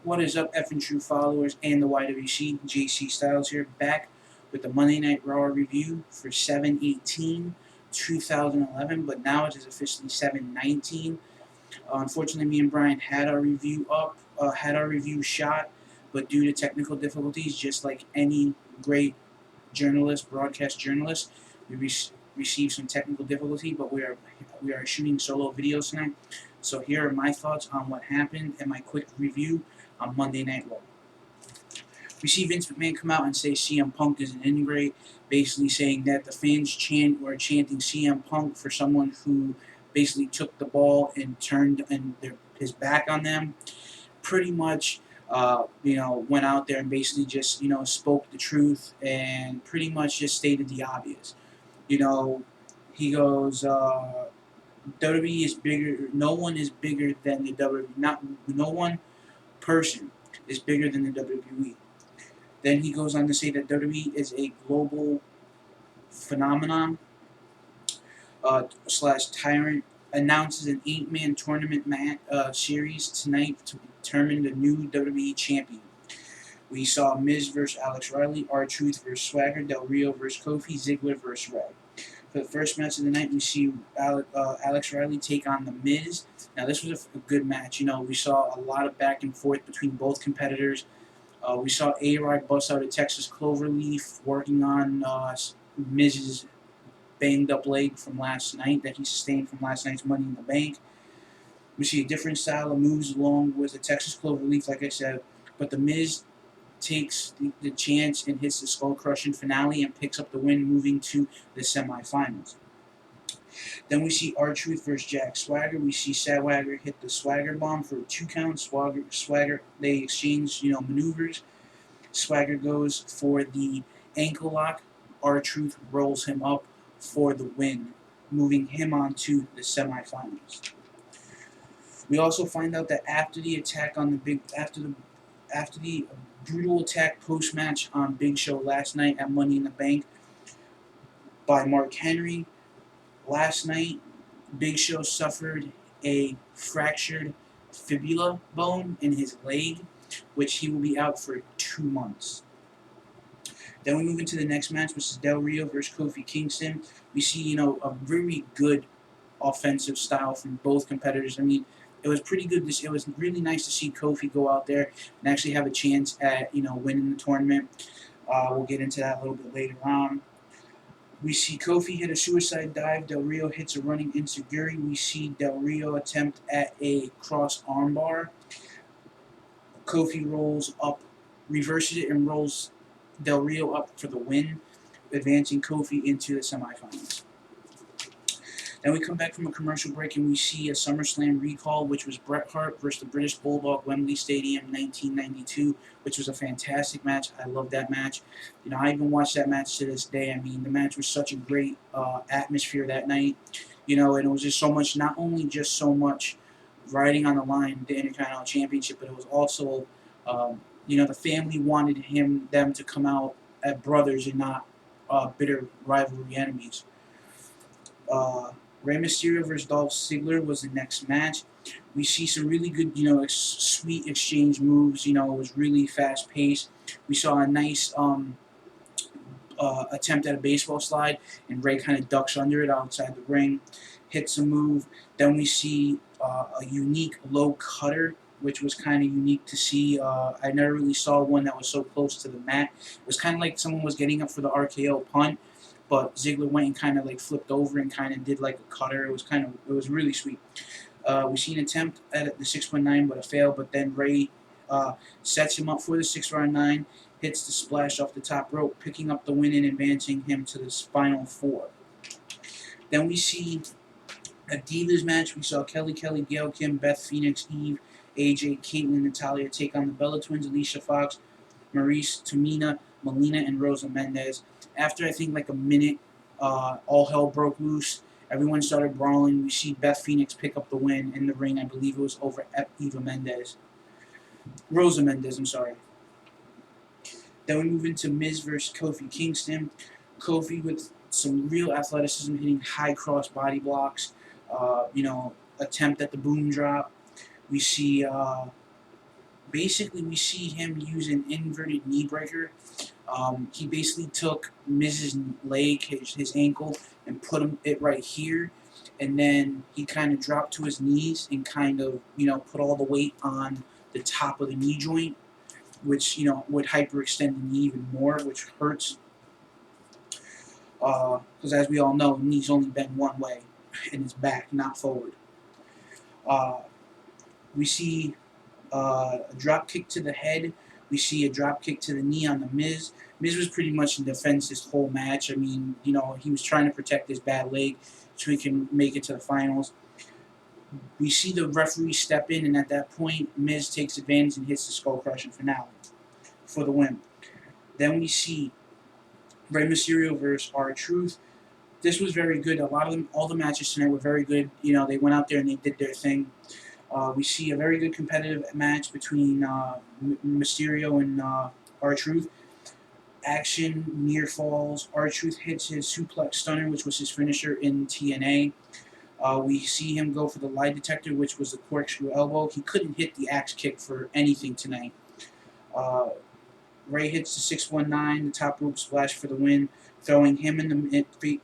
What is up, F and True followers and the YWC? JC Styles here, back with the Monday Night Raw review for 7/18/2011, but now it is officially 7/19. Unfortunately, me and Brian had our review had our review shot, but due to technical difficulties, just like any great journalist, broadcast journalist, we received some technical difficulty, but we are shooting solo videos tonight. So here are my thoughts on what happened and my quick review on Monday Night Raw. We see Vince McMahon come out and say CM Punk is an ingrate, basically saying that the fans were chanting CM Punk for someone who basically took the ball and turned his back on them. Pretty much, went out there and basically just, spoke the truth and pretty much just stated the obvious. He goes, WWE is bigger. No one is bigger than the WWE. No one person is bigger than the WWE. Then he goes on to say that WWE is a global phenomenon slash tyrant. Announces an 8-man tournament series tonight to determine the new WWE champion. We saw Miz versus Alex Riley, R-Truth versus Swagger, Del Rio versus Kofi, Ziggler versus Ray. For the first match of the night, we see Alex Riley take on The Miz. Now, this was a good match. We saw a lot of back and forth between both competitors. We saw A-Rod bust out a Texas Cloverleaf, working on Miz's banged-up leg from last night that he sustained from last night's Money in the Bank. We see a different style of moves along with the Texas Cloverleaf, like I said, but The Miz takes the chance and hits the skull-crushing finale and picks up the win, moving to the semifinals. Then we see R-Truth versus Jack Swagger. We see Swagger hit the Swagger bomb for a 2 count. Swagger, they exchange, maneuvers. Swagger goes for the ankle lock. R-Truth rolls him up for the win, moving him on to the semifinals. We also find out that after the attack on after the brutal attack post-match on Big Show last night at Money in the Bank by Mark Henry, last night Big Show suffered a fractured fibula bone in his leg, which he will be out for 2 months. Then we move into the next match, which is Del Rio versus Kofi Kingston. We see, a very good offensive style from both competitors. I mean, it was pretty good. It was really nice to see Kofi go out there and actually have a chance at, winning the tournament. We'll get into that a little bit later on. We see Kofi hit a suicide dive. Del Rio hits a running enziguri. We see Del Rio attempt at a cross armbar. Kofi rolls up, reverses it, and rolls Del Rio up for the win, advancing Kofi into the semifinals. Then we come back from a commercial break and we see a SummerSlam recall, which was Bret Hart versus the British Bulldog, Wembley Stadium, 1992, which was a fantastic match. I love that match. I even watched that match to this day. I mean, the match was such a great atmosphere that night. And it was just so much, not only just so much riding on the line, the Intercontinental Championship, but it was also, the family wanted them to come out as brothers and not bitter rivalry enemies. Rey Mysterio versus Dolph Ziggler was the next match. We see some really good, sweet exchange moves. It was really fast-paced. We saw a nice attempt at a baseball slide, and Rey kind of ducks under it outside the ring, hits a move. Then we see a unique low cutter, which was kind of unique to see. I never really saw one that was so close to the mat. It was kind of like someone was getting up for the RKO punt, but Ziggler went and kind of like flipped over and kind of did like a cutter. It was really sweet. We see an attempt at the 619, but a fail. But then Rey sets him up for the 619, hits the splash off the top rope, picking up the win and advancing him to the final 4. Then we see a Divas match. We saw Kelly, Gail Kim, Beth Phoenix, Eve, AJ, Caitlyn, Natalia take on the Bella Twins, Alicia Fox, Maurice, Tamina, Melina, and Rosa Mendez. After I think like a minute, all hell broke loose. Everyone started brawling. We see Beth Phoenix pick up the win in the ring. I believe it was over Rosa Mendez, I'm sorry. Then we move into Miz versus Kofi Kingston. Kofi with some real athleticism, hitting high cross body blocks. Attempt at the boom drop. We see basically we see him use an inverted knee breaker. He basically took Miz's leg, his ankle, and put it right here, and then he kind of dropped to his knees and kind of put all the weight on the top of the knee joint, which would hyperextend the knee even more, which hurts. Because as we all know, the knee's only bend one way, and it's back, not forward. Uh, we see a drop kick to the head. We see a drop kick to the knee on the Miz. Miz was pretty much in defense this whole match. I mean, he was trying to protect his bad leg so he can make it to the finals. We see the referee step in, and at that point, Miz takes advantage and hits the skull crushing finale for the win. Then we see Rey Mysterio versus R-Truth. This was very good. A lot of them, all the matches tonight were very good. They went out there and they did their thing. We see a very good competitive match between Mysterio and R-Truth. Action, near falls. R-Truth hits his suplex stunner, which was his finisher in TNA. We see him go for the lie detector, which was the corkscrew elbow. He couldn't hit the axe kick for anything tonight. Ray hits the 619, the top rope splash for the win, throwing him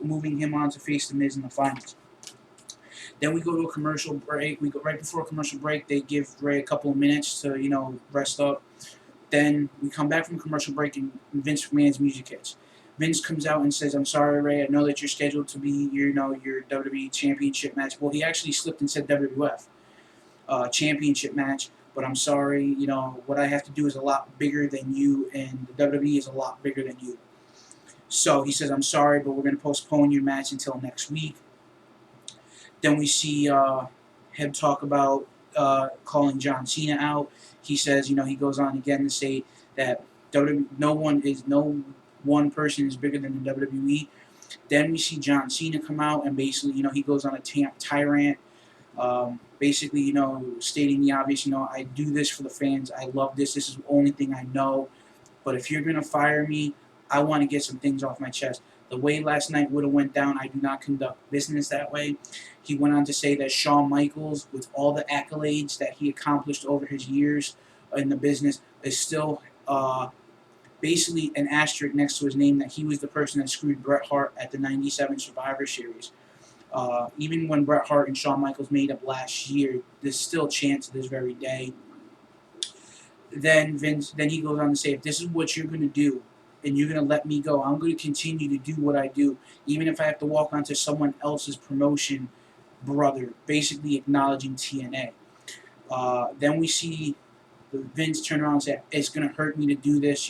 moving him on to face the Miz in the finals. Then we go to a commercial break. We go right before a commercial break. They give Ray a couple of minutes to rest up. Then we come back from a commercial break and Vince McMahon's music hits. Vince comes out and says, "I'm sorry, Ray. I know that you're scheduled to be your WWE Championship match." Well, he actually slipped and said WWF Championship match. But I'm sorry. What I have to do is a lot bigger than you, and the WWE is a lot bigger than you. So he says, "I'm sorry, but we're going to postpone your match until next week." Then we see him talk about calling John Cena out. He says, he goes on again to say that no one person is bigger than the WWE. Then we see John Cena come out and basically, he goes on a tirade, basically, stating the obvious. I do this for the fans. I love this. This is the only thing I know. But if you're gonna fire me, I want to get some things off my chest. The way last night would have went down, I do not conduct business that way. He went on to say that Shawn Michaels, with all the accolades that he accomplished over his years in the business, is still basically an asterisk next to his name, that he was the person that screwed Bret Hart at the '97 Survivor Series. Even when Bret Hart and Shawn Michaels made up last year, there's still a chance to this very day. Then he goes on to say, if this is what you're going to do, and you're going to let me go, I'm going to continue to do what I do, even if I have to walk onto someone else's promotion, brother, basically acknowledging TNA. Then we see Vince turn around and say, it's going to hurt me to do this.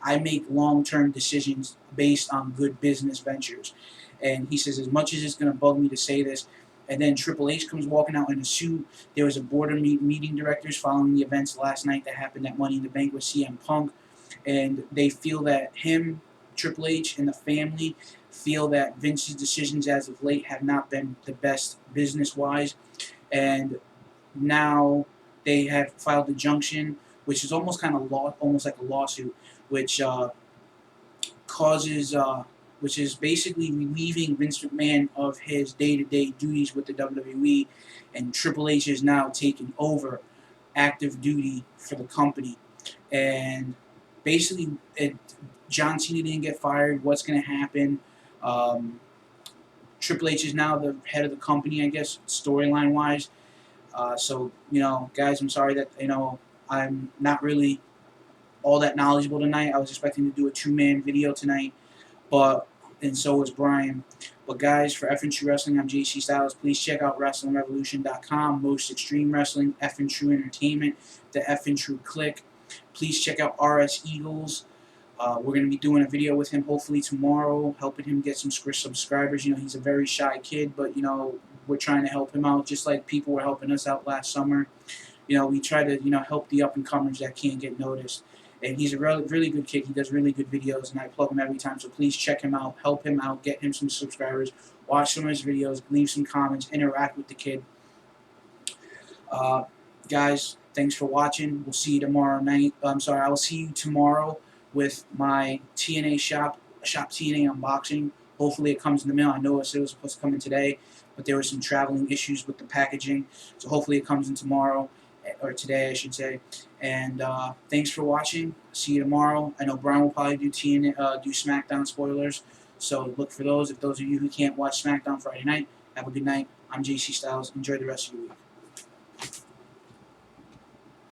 I make long-term decisions based on good business ventures. And he says, as much as it's going to bug me to say this, and then Triple H comes walking out in a suit. There was a board of meeting directors following the events last night that happened at Money in the Bank with CM Punk. And they feel that him, Triple H, and the family feel that Vince's decisions as of late have not been the best business-wise. And now they have filed a junction, which is almost almost like a lawsuit, which which is basically relieving Vince McMahon of his day-to-day duties with the WWE, and Triple H is now taking over active duty for the company. And basically, John Cena didn't get fired. What's going to happen? Triple H is now the head of the company, I guess, storyline-wise. So, guys, I'm sorry that, I'm not really all that knowledgeable tonight. I was expecting to do a two-man video tonight, and so was Brian. But guys, for FN True Wrestling, I'm JC Styles. Please check out WrestlingRevolution.com, Most Extreme Wrestling, FN True Entertainment, the FN True Click. Please check out RS Eagles. We're going to be doing a video with him hopefully tomorrow, helping him get some subscribers. He's a very shy kid, but, we're trying to help him out just like people were helping us out last summer. We try to, help the up-and-comers that can't get noticed. And he's a really, really good kid. He does really good videos, and I plug him every time. So please check him out, help him out, get him some subscribers, watch some of his videos, leave some comments, interact with the kid. Guys, thanks for watching. We'll see you tomorrow night. I will see you tomorrow with my TNA Shop TNA unboxing. Hopefully it comes in the mail. I know it was supposed to come in today, but there were some traveling issues with the packaging. So hopefully it comes in tomorrow. or today, I should say. And thanks for watching. See you tomorrow. I know Brian will probably do do SmackDown spoilers, so look for those. If those of you who can't watch SmackDown Friday night, have a good night. I'm JC Styles. Enjoy the rest of your week.